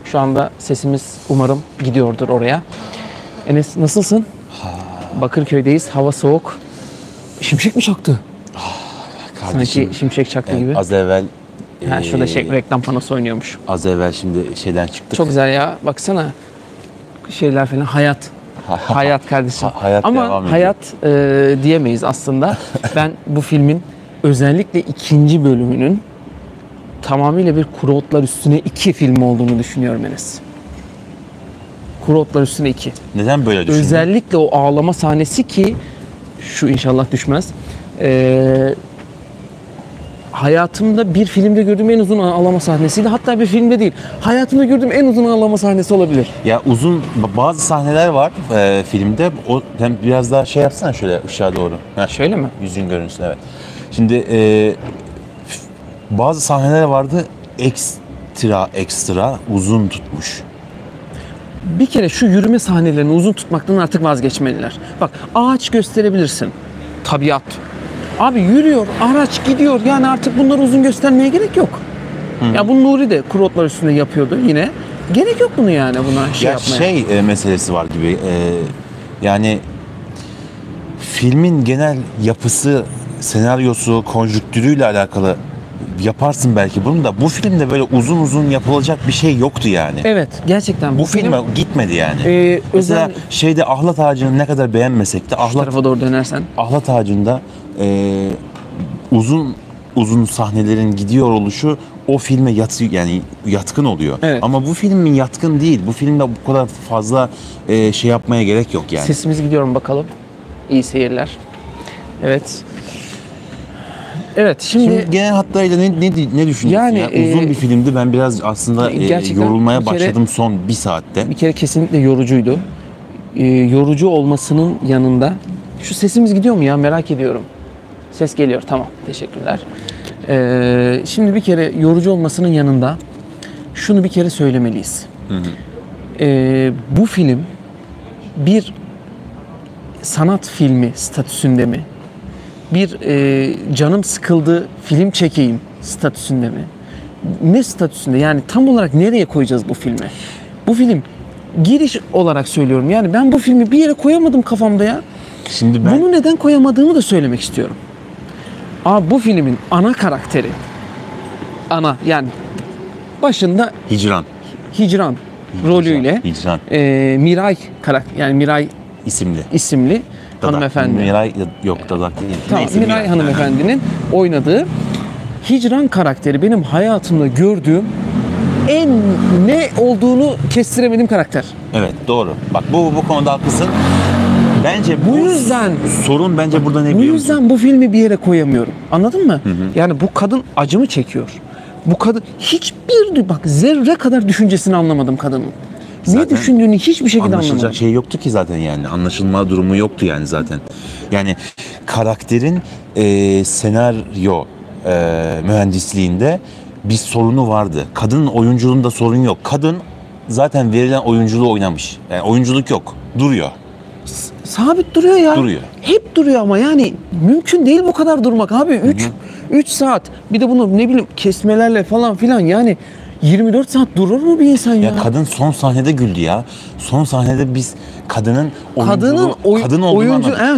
Şu anda sesimiz umarım gidiyordur oraya. Enes nasılsın? Bakırköy'deyiz. Hava soğuk. Şimşek mi çaktı? Kardeşim, Sanki şimşek çaktı yani gibi. az evvel Şurada reklam panosu oynuyormuş. az evvel şimdi şeyden çıktık. Çok güzel ya. Baksana. Şeyler falan. Hayat. Hayat kardeşim. Hayat devam Ama ediyor. hayat diyemeyiz aslında. Ben bu filmin özellikle ikinci bölümünün tamamıyla bir Kuru Otlar Üstüne 2 film olduğunu düşünüyorum Enes. Kuru Otlar Üstüne 2. Neden böyle düşündün? Özellikle o ağlama sahnesi ki şu inşallah düşmez. Hayatımda bir filmde gördüğüm en uzun ağlama sahnesiydi. Hatta bir filmde değil. Hayatımda gördüğüm en uzun ağlama sahnesi olabilir. Ya uzun bazı sahneler var filmde. O hem biraz daha şey yapsana şöyle ışığa doğru. Heh, Şöyle mi? yüzün görünsün, evet. Şimdi bazı sahneler vardı ekstra uzun tutmuş. Bir kere şu yürüme sahnelerini uzun tutmaktan artık vazgeçmeliler. Bak ağaç gösterebilirsin. Tabiat. Abi yürüyor, araç gidiyor. Yani artık bunları uzun göstermeye gerek yok. Ya bunu Nuri de Kuru Otlar Üstünde yapıyordu yine. Gerek yok bunu yani buna şey Ya yapmaya. meselesi var gibi. Yani filmin genel yapısı, senaryosu, konjüktürüyle alakalı yaparsın belki bunu da. Bu filmde böyle uzun uzun yapılacak bir şey yoktu yani. Evet, gerçekten Bu filme gitmedi yani. Mesela özel şeyde ahlat ağacını ne kadar beğenmesek de şu tarafa doğru dönersen. ahlat ağacında uzun sahnelerin gidiyor oluşu o filme yani yatkın oluyor. Evet. Ama bu filmin yatkın değil. Bu filmde bu kadar fazla şey yapmaya gerek yok yani. Sesimiz gidiyor mu bakalım? İyi seyirler. Evet. Evet, Şimdi genel hatlarıyla ne düşünüyorsun? Yani, ya? Uzun bir filmdi. Ben biraz aslında gerçekten yorulmaya bir kere- başladım son bir saatte. bir kere kesinlikle yorucuydu. Yorucu olmasının yanında şu sesimiz gidiyor mu ya merak ediyorum. Ses geliyor, tamam, teşekkürler. Şimdi bir kere yorucu olmasının yanında şunu bir kere söylemeliyiz. Bu film bir sanat filmi statüsünde mi? Bir canım sıkıldı film çekeyim statüsünde mi? Ne statüsünde? Yani tam olarak nereye koyacağız bu filmi? Bu film giriş olarak söylüyorum. Yani ben bu filmi bir yere koyamadım kafamda ya. Şimdi ben Bunu neden koyamadığımı da söylemek istiyorum. Abi bu filmin ana karakteri, yani başında Hicran rolüyle Hicran Miray yani Miray isimli. isimli hanımefendi. Miray yok Dadak değil. Tamam, Neyse, Miray hanımefendinin oynadığı Hicran karakteri benim hayatımda gördüğüm en ne olduğunu kestiremediğim karakter. Evet, doğru. Bak bu konuda haklısın. Bence Bu yüzden sorun bence burada ne Bu biliyor musun? yüzden bu filmi bir yere koyamıyorum. Anladın mı? Yani bu kadın acımı çekiyor. Bu kadın zerre kadar düşüncesini anlamadım kadının. Ne Zaten düşündüğünü hiçbir şekilde anlamadım. Anlaşılacak şey yoktu ki zaten yani. Anlaşılma durumu yoktu yani zaten. Yani karakterin senaryo mühendisliğinde bir sorunu vardı. Kadının oyunculuğunda sorun yok. Kadın zaten verilen oyunculuğu oynamış. Yani oyunculuk yok. Duruyor. Sabit duruyor ya. Duruyor. Hep duruyor ama yani mümkün değil bu kadar durmak abi. 3 saat. Bir de bunu ne bileyim kesmelerle falan filan yani 24 saat durur mu bir insan ya? Ya kadın son sahnede güldü ya. Son sahnede biz kadının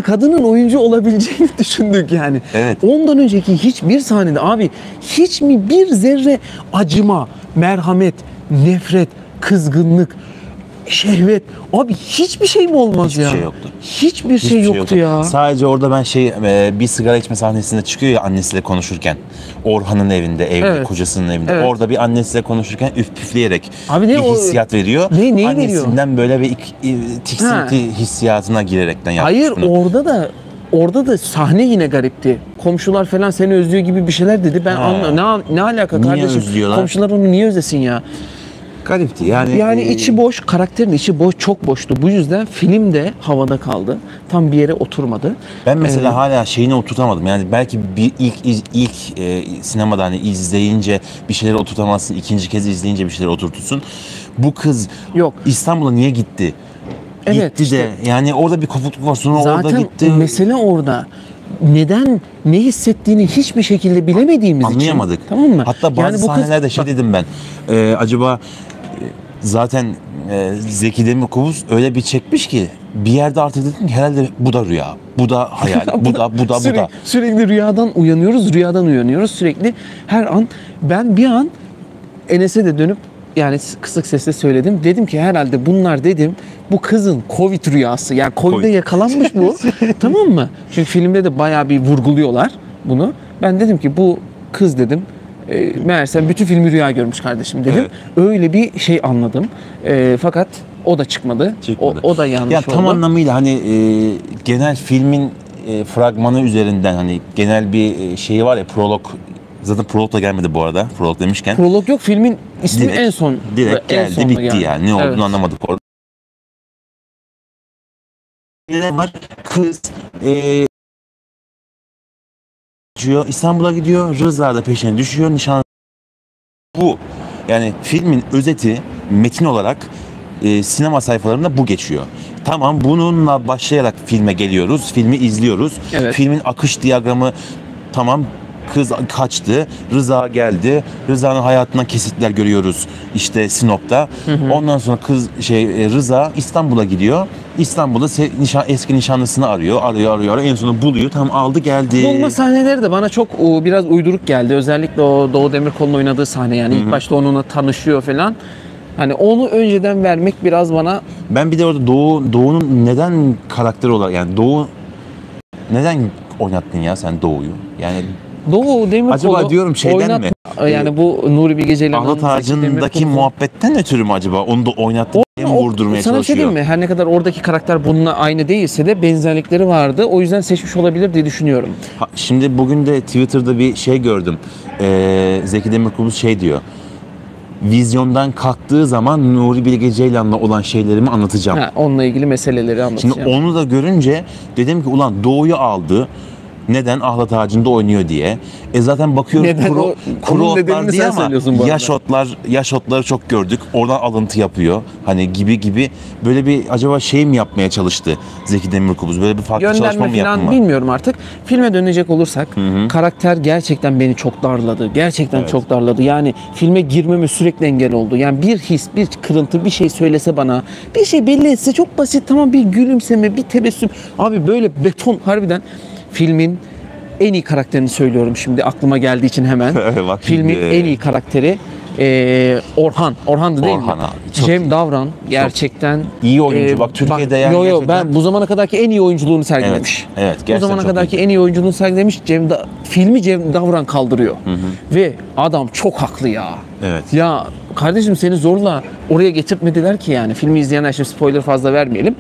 kadının oyuncu olabileceğini düşündük yani. Evet. Ondan önceki hiçbir sahnede abi hiç mi bir zerre acıma, merhamet, nefret, kızgınlık, şehvet abi hiçbir şey mi olmaz Hiçbir ya? şey yoktu. Hiçbir şey yoktu ya. Sadece orada ben bir sigara içme sahnesinde çıkıyor ya annesiyle konuşurken. Orhan'ın evinde, Evet. kocasının evinde. Evet. Orada bir annesiyle konuşurken püfleyerek Abi bir hissiyat veriyor. Neyi veriyor? Annesinden böyle bir tiksinti hissiyatına girerekten yapmış Hayır bunu. orada da sahne yine garipti. Komşular falan seni özlüyor gibi bir şeyler dedi. Ben ne alaka Niye kardeşim? özlüyorlar? Komşular onu niye özlesin ya? Garipti yani. Yani içi boş, karakterin içi boş, çok boştu. Bu yüzden film de havada kaldı. Tam bir yere oturmadı. Ben mesela hala şeyini oturtamadım. Yani belki bir ilk sinemada hani izleyince bir şeyleri oturtamazsın. İkinci kez izleyince bir şeyleri oturtursun. Bu kız Yok. İstanbul'a niye gitti? Evet, Gitti de yani orada bir kopukluk var. Sonra orada Zaten gitti. mesele orada. Neden, ne hissettiğini hiçbir şekilde bilemediğimiz için. Anlayamadık. Tamam mı? Hatta bazı bu kız- sahnelerde dedim ben. Acaba zaten Zeki Demirkubuz öyle bir çekmiş ki bir yerde artık dedim ki herhalde bu da rüya, bu da hayal, bu da. Sürekli rüyadan uyanıyoruz sürekli her an. Ben bir an Enes'e de dönüp yani kısık sesle söyledim. Dedim ki herhalde bunlar dedim bu kızın Covid rüyası. Yani Covid'e yakalanmış bu. Tamam mı? Çünkü filmde de bayağı bir vurguluyorlar bunu. Ben dedim ki bu kız dedim meğerse bütün filmi rüya görmüş kardeşim dedim. Evet. Öyle bir şey anladım. Fakat o da çıkmadı. O da yanlış ya, oldu. tam anlamıyla hani genel filmin fragmanı üzerinden hani genel bir şeyi var ya, prolog. Zaten prolog da gelmedi bu arada. Prolog demişken. Prolog yok, filmin ismi en son. Direkt en geldi, sonda bitti yani. Ne olduğunu anlamadık orada. Ne var? Kız İstanbul'a gidiyor. Rıza da peşine düşüyor. Nişan. Bu. Yani filmin özeti metin olarak sinema sayfalarında bu geçiyor. Tamam, bununla başlayarak filme geliyoruz. Filmi izliyoruz. Evet. Filmin akış diyagramı tamam. Kız kaçtı, Rıza geldi. Rıza'nın hayatından kesitler görüyoruz işte Sinop'ta. Ondan sonra Rıza İstanbul'a gidiyor. İstanbul'da eski nişanlısını arıyor. En sonunda buluyor. Tam aldı geldi. Bulma sahneleri de bana çok biraz uyduruk geldi. Özellikle o Doğu Demirkol'un oynadığı sahne yani ilk başta onunla tanışıyor falan. Hani onu önceden vermek biraz bana... Ben bir de orada Doğu'nun neden karakter olarak, yani Doğu neden oynattın ya sen Doğu'yu? Yani Doğu Demirkol'u acaba diyorum şeyden mi? Yani bu Nuri Bilge Ceylan'ın Ahlat Ağacı'ndaki muhabbetten ötürü mü acaba? Onu da oynattı diye mi vurdurmaya sana çalışıyor? şey diyeyim mi? Her ne kadar oradaki karakter bununla aynı değilse de benzerlikleri vardı. O yüzden seçmiş olabilir diye düşünüyorum. Şimdi bugün de Twitter'da bir şey gördüm. Zeki Demirkubuz şey diyor. Vizyondan kalktığı zaman Nuri Bilge Ceylan'la olan şeylerimi anlatacağım. Onunla ilgili meseleleri anlatacağım. Şimdi onu da görünce dedim ki ulan Doğu'yu aldı. Neden? Ahlat Ağacı'nda oynuyor diye. Zaten bakıyoruz kuru otlar diye ama yaş otları çok gördük. Oradan alıntı yapıyor. Hani gibi böyle bir acaba şey mi yapmaya çalıştı Zeki Demirkubuz? Böyle bir farklı çalışma mı yaptı mı? Bilmiyorum artık. Filme dönecek olursak karakter gerçekten beni çok darladı. Gerçekten çok darladı. Yani filme girmeme sürekli engel oldu. Yani bir his, bir kırıntı, bir şey söylese bana, bir şey belli etse çok basit, tamam, bir gülümseme, bir tebessüm. Abi böyle beton harbiden. Filmin en iyi karakterini söylüyorum şimdi aklıma geldiği için hemen. Filmin en iyi karakteri Orhan. Orhan'dı değil mi? Abi, Cem Davran gerçekten iyi oyuncu. Bak Türkiye'de yani gerçekten... ben bu zamana kadarki en iyi oyunculuğunu sergilemiş. Evet, bu zamana kadarki en iyi oyunculuğunu sergilemiş. Filmi Cem Davran kaldırıyor. Ve adam çok haklı ya. Evet. Ya kardeşim seni zorla oraya getirtmediler ki yani. Filmi izleyenler, şimdi spoiler fazla vermeyelim.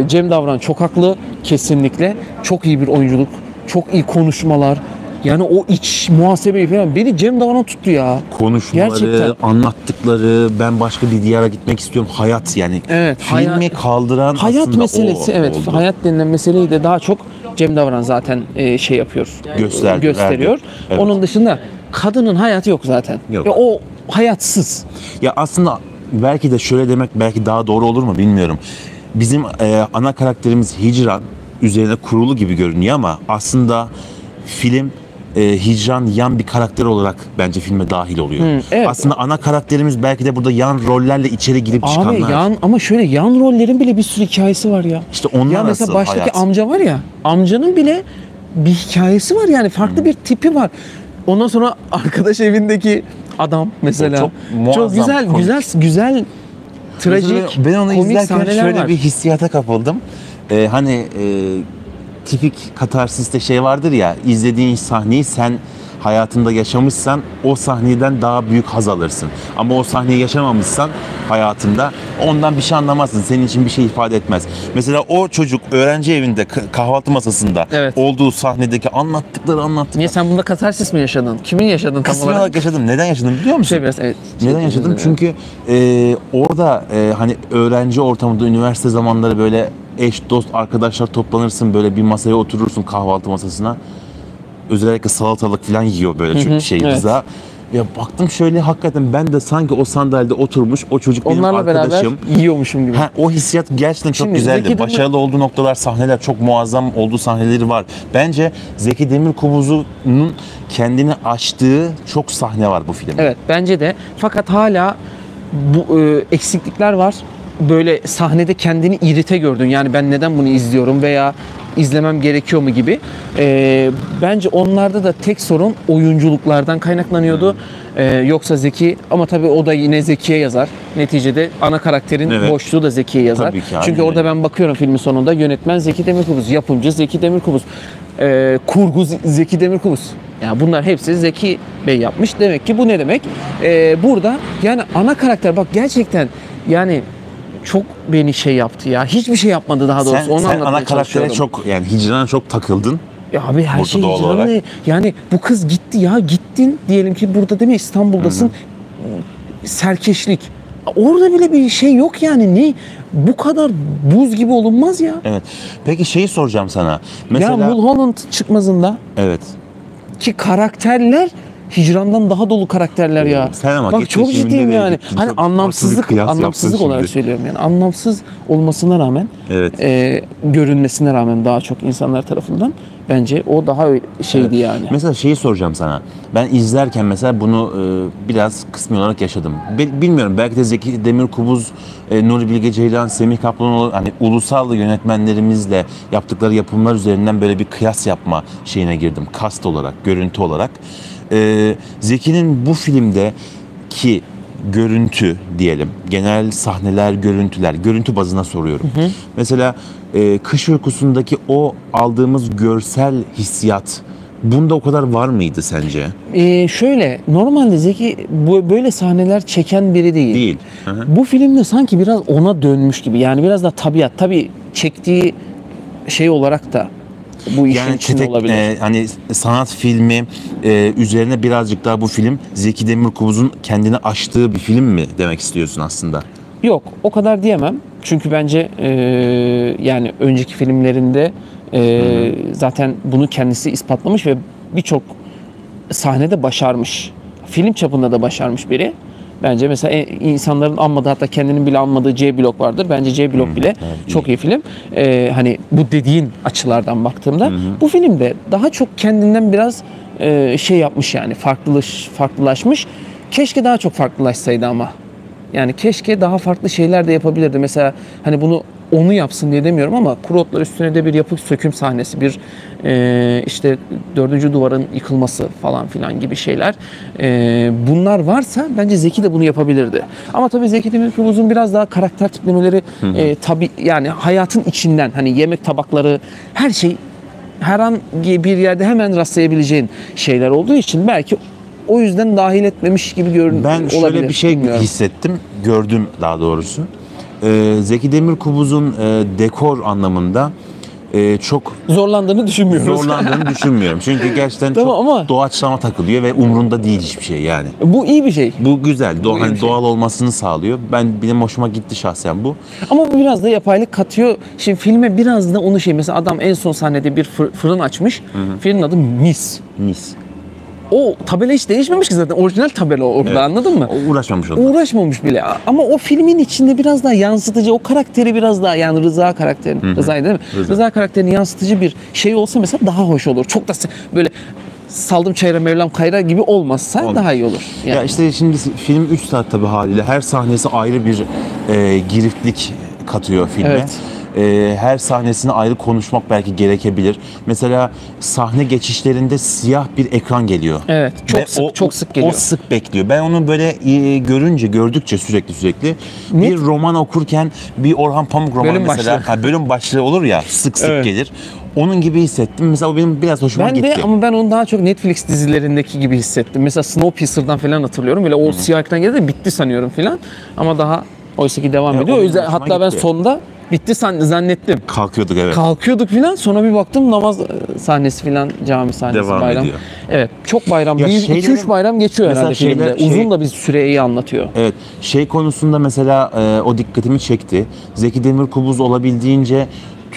Cem Davran çok haklı kesinlikle. Çok iyi bir oyunculuk. Çok iyi konuşmalar. Yani o iç muhasebeyi falan beni Cem Davran tuttu ya. Konuşmaları, gerçekten. Anlattıkları, ben başka bir diyara gitmek istiyorum. Hayat yani. Evet, filmi kaldıran hayat aslında meselesi, evet. oldu. Hayat denilen meseleyi de daha çok Cem Davran zaten şey yapıyor. Gösteriyor. Evet. Onun dışında kadının hayatı yok zaten. Yok. Ya o hayatsız. Ya aslında belki de şöyle demek belki daha doğru olur mu bilmiyorum. Bizim ana karakterimiz Hicran üzerine kurulu gibi görünüyor ama aslında film Hicran yan bir karakter olarak bence filme dahil oluyor. Evet. Aslında ana karakterimiz belki de burada yan rollerle içeri girip çıkanlar. Ama şöyle yan rollerin bile bir sürü hikayesi var ya. İşte onlar ya mesela nasıl baştaki hayat? amca var ya, amcanın bile bir hikayesi var yani, farklı bir tipi var. Ondan sonra arkadaş evindeki adam mesela çok muazzam, güzel trajik, ben onu komik izlerken sahneler şöyle var. bir hissiyata kapıldım. Tipik katarsiste şey vardır ya, izlediğin sahneyi sen hayatında yaşamışsan o sahneden daha büyük haz alırsın. Ama o sahneyi yaşamamışsan hayatında ondan bir şey anlamazsın. Senin için bir şey ifade etmez. Mesela o çocuk öğrenci evinde kahvaltı masasında olduğu sahnedeki anlattıkları. Niye, sen bunda katarsis mi yaşadın? Kimin yaşadın tam Kısmi olarak? olarak yaşadım. Neden yaşadım biliyor musun? Neden yaşadım? Çünkü orada hani öğrenci ortamında, üniversite zamanları böyle eş, dost, arkadaşlar toplanırsın, böyle bir masaya oturursun, kahvaltı masasına. Özellikle salatalık falan yiyor böyle çünkü Rıza. Ya baktım şöyle, hakikaten ben de sanki o sandalyede oturmuş, o çocuk benim arkadaşım. Beraber yiyormuşum gibi. O hissiyat gerçekten çok güzeldi. Başarılı olduğu noktalar, sahneler, çok muazzam olduğu sahneleri var. Bence Zeki Demirkubuz'un kendini aştığı çok sahne var bu filmde. Evet, bence de. Fakat hala bu eksiklikler var. Böyle sahnede kendini irite gördün. Yani ben neden bunu izliyorum veya izlemem gerekiyor mu gibi. Bence onlarda da tek sorun oyunculuklardan kaynaklanıyordu. Yoksa Zeki, ama tabii o da yine Zeki'ye yazar. Neticede ana karakterin Evet. boşluğu da Zeki'ye yazar. Tabii ki, Çünkü aynen orada öyle. ben bakıyorum filmin sonunda yönetmen Zeki Demirkubuz, yapımcı Zeki Demirkubuz, kurgu Zeki Demirkubuz. Yani bunlar hepsi Zeki Bey yapmış. Demek ki bu ne demek? Burada yani ana karakter bak gerçekten yani çok beni şey yaptı ya. Hiçbir şey yapmadı daha doğrusu. Sen Onu anlatmaya ana karaktere çalışıyorum. çok, yani hicrana çok takıldın. Ya abi her Burada şey doğal hicranlı. olarak. Yani bu kız gitti ya, gittin diyelim ki burada değil mi, İstanbul'dasın. Serkeşlik. Orada bile bir şey yok yani. Ne? Bu kadar buz gibi olunmaz ya. Evet. Peki şeyi soracağım sana. Mesela Ya Mulholland Çıkmazı'nda evet. ki karakterler hicrandan daha dolu karakterler ya. Sen ama Bak geçen çok filminde ciddiyim de yani. gittin, Hani çok haksız bir kıyas anlamsızlık yaptın olarak şimdi. söylüyorum yani. Anlamsız olmasına rağmen Evet. görünmesine rağmen daha çok insanlar tarafından bence o daha şeydi yani. Mesela şeyi soracağım sana. Ben izlerken mesela bunu biraz kısmi olarak yaşadım. Bilmiyorum, belki de Zeki Demirkubuz, Nuri Bilge Ceylan, Semih Kaplanoğlu, hani ulusal yönetmenlerimizle yaptıkları yapımlar üzerinden böyle bir kıyas yapma şeyine girdim. Kast olarak, görüntü olarak. Zeki'nin bu filmde ki görüntü diyelim, genel sahneler, görüntüler, görüntü bazına soruyorum. Mesela Kış Uykusu'ndaki o aldığımız görsel hissiyat bunda o kadar var mıydı sence? Şöyle normalde Zeki böyle sahneler çeken biri değil. Değil. Hı hı. Bu filmde sanki biraz ona dönmüş gibi. Yani biraz da tabiat. Tabii çektiği şey olarak da bu işin Yani içinde olabilir. hani sanat filmi üzerine birazcık daha bu film Zeki Demirkubuz'un kendini aştığı bir film mi demek istiyorsun aslında? Yok, o kadar diyemem. Çünkü bence yani önceki filmlerinde zaten bunu kendisi ispatlamış ve birçok sahnede başarmış. Film çapında da başarmış biri. Bence mesela insanların anmadığı, hatta kendinin bile anmadığı C Blok vardır. Bence C Blok bile çok iyi film. Hani bu dediğin açılardan baktığımda bu filmde daha çok kendinden biraz şey yapmış yani farklılaşmış. Keşke daha çok farklılaşsaydı ama. Yani keşke daha farklı şeyler de yapabilirdi. Mesela hani bunu onu yapsın diye demiyorum ama kuru otlar üstüne de bir yapı söküm sahnesi, bir işte dördüncü duvarın yıkılması falan filan gibi şeyler. Bunlar varsa bence Zeki de bunu yapabilirdi. Ama tabii Zeki Demirkubuz'un biraz daha karakter tiplemeleri tabii yani hayatın içinden, hani yemek tabakları, her şey herhangi bir yerde hemen rastlayabileceğin şeyler olduğu için belki o yüzden dahil etmemiş gibi Ben şöyle olabilir. bir şey Bilmiyorum. hissettim, gördüm daha doğrusu. Zeki Demirkubuz'un dekor anlamında çok Zorlandığını düşünmüyoruz. zorlandığını düşünmüyorum. Çünkü gerçekten Tamam çok ama- doğaçlama takılıyor ve umrunda değil hiçbir şey yani. Bu iyi bir şey. Bu güzel, iyi hani bir şey. doğal olmasını sağlıyor. Benim hoşuma gitti şahsen bu. Ama bu biraz da yapaylık katıyor. Şimdi filme biraz da onu şey, mesela adam en son sahnede bir fırın açmış. Filmin adı Mis. Mis. O tabela hiç değişmemiş ki zaten. Orijinal tabela orada, Evet. anladın mı? Uğraşmamış onlar. Uğraşmamış bile. Ama o filmin içinde biraz daha yansıtıcı, o karakteri biraz daha, yani Rıza karakterini, Rıza'yı değil mi? Rıza karakterini yansıtıcı bir şey olsa mesela daha hoş olur. Çok da böyle saldım çayıra Mevlam kayra gibi olmazsa Olmaz. daha iyi olur. Yani. Ya işte şimdi film 3 saat tabii haliyle. Her sahnesi ayrı bir giriftlik katıyor filme. Evet. Her sahnesini ayrı konuşmak belki gerekebilir. Mesela sahne geçişlerinde siyah bir ekran geliyor. Evet, Ve çok sık geliyor. O sık bekliyor. Ben onu böyle gördükçe sürekli Ne? bir roman okurken, bir Orhan Pamuk romanı Bölüm mesela başlığı. bölüm başlığı olur ya, sık Evet. gelir. Onun gibi hissettim. Mesela o benim biraz hoşuma Ben gitti. de, ama ben onu daha çok Netflix dizilerindeki gibi hissettim. Mesela Snowpiercer'dan falan hatırlıyorum. Böyle o siyah ekran geldi de bitti sanıyorum falan. Ama daha oysa ki devam o ediyor. O benim yüzden hoşuma hatta ben gitti. sonda bitti zannettim. Kalkıyorduk, evet. Kalkıyorduk falan, sonra bir baktım namaz sahnesi falan, cami sahnesi, Devam bayram. ediyor. Evet, çok bayram. Ya 2-3 bayram geçiyor mesela herhalde filmde. şeyler- Uzun da bir süreyi anlatıyor. Evet, şey konusunda mesela o dikkatimi çekti. Zeki Demirkubuz olabildiğince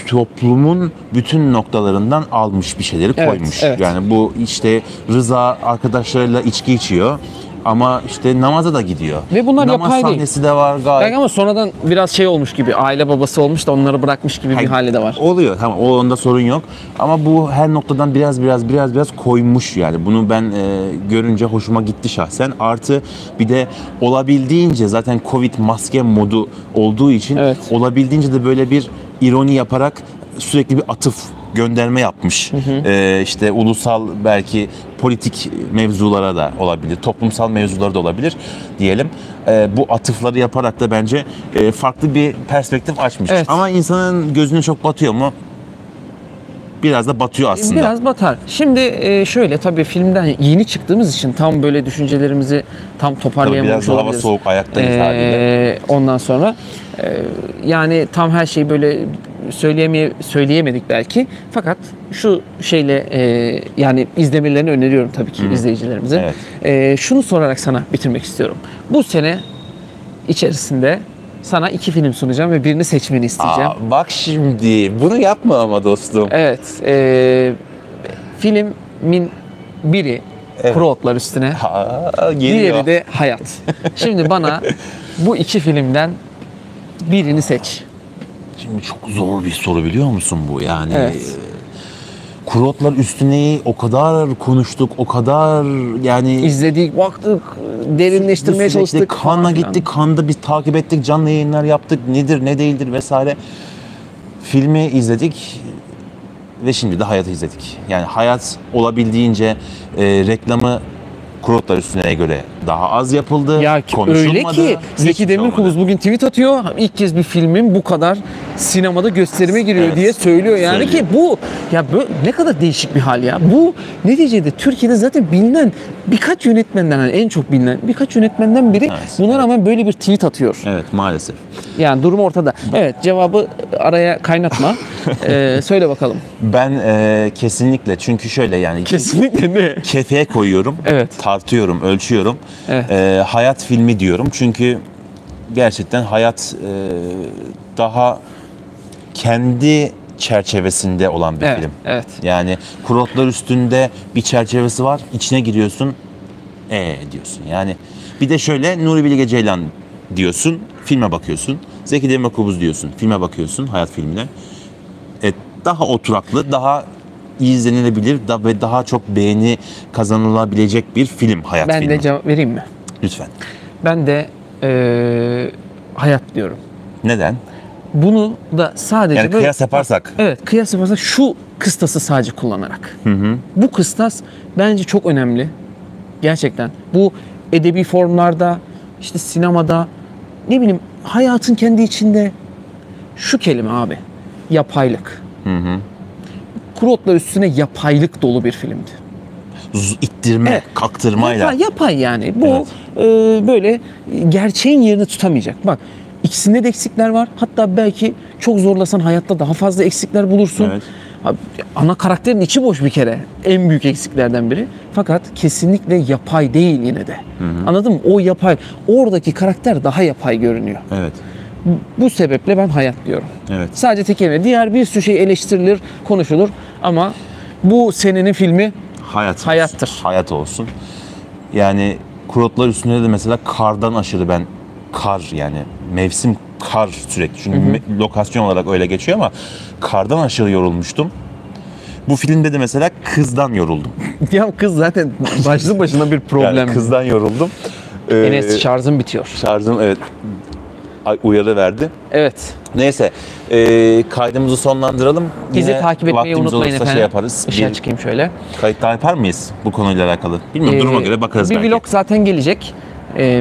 toplumun bütün noktalarından almış bir şeyleri Evet, koymuş. evet. Yani bu işte Rıza arkadaşlarıyla içki içiyor. Ama işte namaza da gidiyor. Ve bunlar Namaz yapay değil. sahnesi de var gayet. Belki ama sonradan biraz şey olmuş gibi, aile babası olmuş da onları bırakmış gibi bir hali de var. Oluyor, tamam, o onda sorun yok. Ama bu her noktadan biraz koymuş yani. Bunu ben görünce hoşuma gitti şahsen. Artı bir de olabildiğince zaten Covid maske modu olduğu için Evet. olabildiğince de böyle bir ironi yaparak sürekli bir atıf gönderme yapmış. İşte ulusal belki politik mevzulara da olabilir, toplumsal mevzulara da olabilir diyelim. Bu atıfları yaparak da bence farklı bir perspektif açmış. Evet. Ama insanın gözüne çok batıyor mu? Biraz da batıyor aslında. Biraz batar. Şimdi şöyle, tabii filmden yeni çıktığımız için tam böyle düşüncelerimizi tam toparlayamamış Tabii biraz da hava olabiliriz. soğuk, ayaktayız haliyle. Ondan sonra yani tam her şeyi böyle söyleyemedik belki. Fakat şu şeyle yani izlemelerini öneriyorum tabii ki izleyicilerimize. Şunu sorarak sana bitirmek istiyorum. Bu sene içerisinde sana 2 film sunacağım ve birini seçmeni isteyeceğim. Bak şimdi bunu yapma ama dostum. Evet. Filmin biri Kuru Otlar Üstüne, Geliyor. diğeri de Hayat. Şimdi bana bu 2 filmden birini seç. Şimdi çok zor bir soru, biliyor musun bu yani? Evet. Kuru Otlar Üstüne'yi o kadar konuştuk, o kadar yani İzledik, baktık, derinleştirmeye sürekli çalıştık. Cannes'a falan filan. gittik, Cannes'da biz takip ettik, canlı yayınlar yaptık, nedir ne değildir vesaire. Filmi izledik ve şimdi de Hayat'ı izledik. Yani Hayat olabildiğince reklamı Kuru Otlar Üstüne'ye göre daha az yapıldı, Ya öyle ki Zeki Demirkubuz bugün tweet atıyor. İlk kez bir filmin bu kadar sinemada gösterime giriyor Evet, diye söylüyor. Yani söylüyor. ki bu ya ne kadar değişik bir hal ya. Bu neticede Türkiye'de zaten bilinen birkaç yönetmenden, hani en çok bilinen birkaç yönetmenden biri Evet, buna rağmen böyle bir tweet atıyor. Evet, maalesef. Yani durum ortada. Evet, cevabı araya kaynatma. Söyle bakalım. Ben kesinlikle, çünkü şöyle yani Kesinlikle ne? kefeye koyuyorum, Evet. tartıyorum, ölçüyorum. Evet. Hayat filmi diyorum çünkü gerçekten Hayat daha kendi çerçevesinde olan bir Evet, film. evet. Yani Kuru Otlar Üstünde bir çerçevesi var, içine giriyorsun, diyorsun. Yani bir de şöyle, Nuri Bilge Ceylan diyorsun, filme bakıyorsun. Zeki Demirkubuz diyorsun, filme bakıyorsun, Hayat filmine. Daha oturaklı, daha izlenilebilir ve daha çok beğeni kazanılabilecek bir film, Hayat Ben filmi. de cevap vereyim mi? Lütfen. Ben de Hayat diyorum. Neden? Bunu da sadece Yani kıyas yaparsak. Evet, kıyas yaparsak şu kıstası sadece kullanarak. Bu kıstas bence çok önemli. Gerçekten. Bu edebi formlarda, işte sinemada, ne bileyim, hayatın kendi içinde şu kelime abi. Yapaylık. Kuru Otlar Üstüne yapaylık dolu bir filmdi. İttirme, Evet. kaktırmayla. Yapay yani. Bu Evet. böyle gerçeğin yerini tutamayacak. Bak, ikisinde de eksikler var. Hatta belki çok zorlasan hayatta daha fazla eksikler bulursun. Evet. Abi, ana karakterin içi boş bir kere. En büyük eksiklerden biri. Fakat kesinlikle yapay değil yine de. Anladın mı? O yapay. Oradaki karakter daha yapay görünüyor. Evet. Bu sebeple ben Hayat diyorum. Evet. Sadece tek kelime. Diğer bir sürü şey eleştirilir, konuşulur. Ama bu senenin filmi Hayattır. Hayat olsun. Yani Kuru Otlar Üstünde de mesela kardan aşırı ben yani mevsim kar sürekli. Çünkü lokasyon olarak öyle geçiyor ama kardan aşırı yorulmuştum. Bu filmde de mesela kızdan yoruldum. ya kız zaten başlı başına bir problem. Yani kızdan yoruldum. Enes, şarjım bitiyor. Şarjım, evet, uyarı verdi. Evet. Neyse, kaydımızı sonlandıralım. Bizi Yine takip etmeyi vaktimiz unutmayın olursa efendim. şey yaparız. Işığa Bir çıkayım şöyle. kayıt daha yapar mıyız bu konuyla alakalı? Bilmiyorum, duruma göre bakarız Bir belki. vlog zaten gelecek.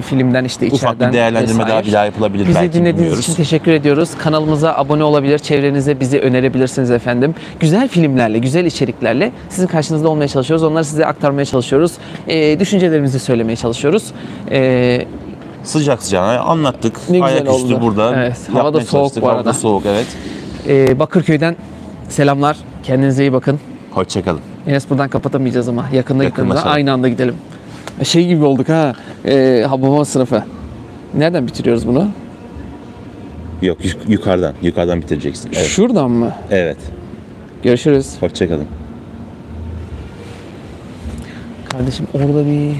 Filmden, işte içeriden. Ufak bir değerlendirme vesaire. daha bir daha yapılabilir Bizi belki, dinlediğiniz bilmiyoruz. için teşekkür ediyoruz. Kanalımıza abone olabilir, çevrenize bizi önerebilirsiniz efendim. Güzel filmlerle, güzel içeriklerle sizin karşınızda olmaya çalışıyoruz. Onları size aktarmaya çalışıyoruz. Düşüncelerimizi söylemeye çalışıyoruz. Sıcak sıcağına anlattık. Ne güzel Ayaküstü oldu. burada. Evet, hava da Yapmaya soğuk çalıştık. bu Hava da arada. soğuk, evet. Bakırköy'den selamlar. Kendinize iyi bakın. Hoşçakalın. Enes, buradan kapatamayacağız ama yakında Yakınlaşalım. aynı anda gidelim. Şey gibi olduk ha. Hababam sınıfı. Nereden bitiriyoruz bunu? Yok, yukarıdan bitireceksin. Evet. Şuradan mı? Evet. Görüşürüz. Hoşçakalın. Kardeşim orada bir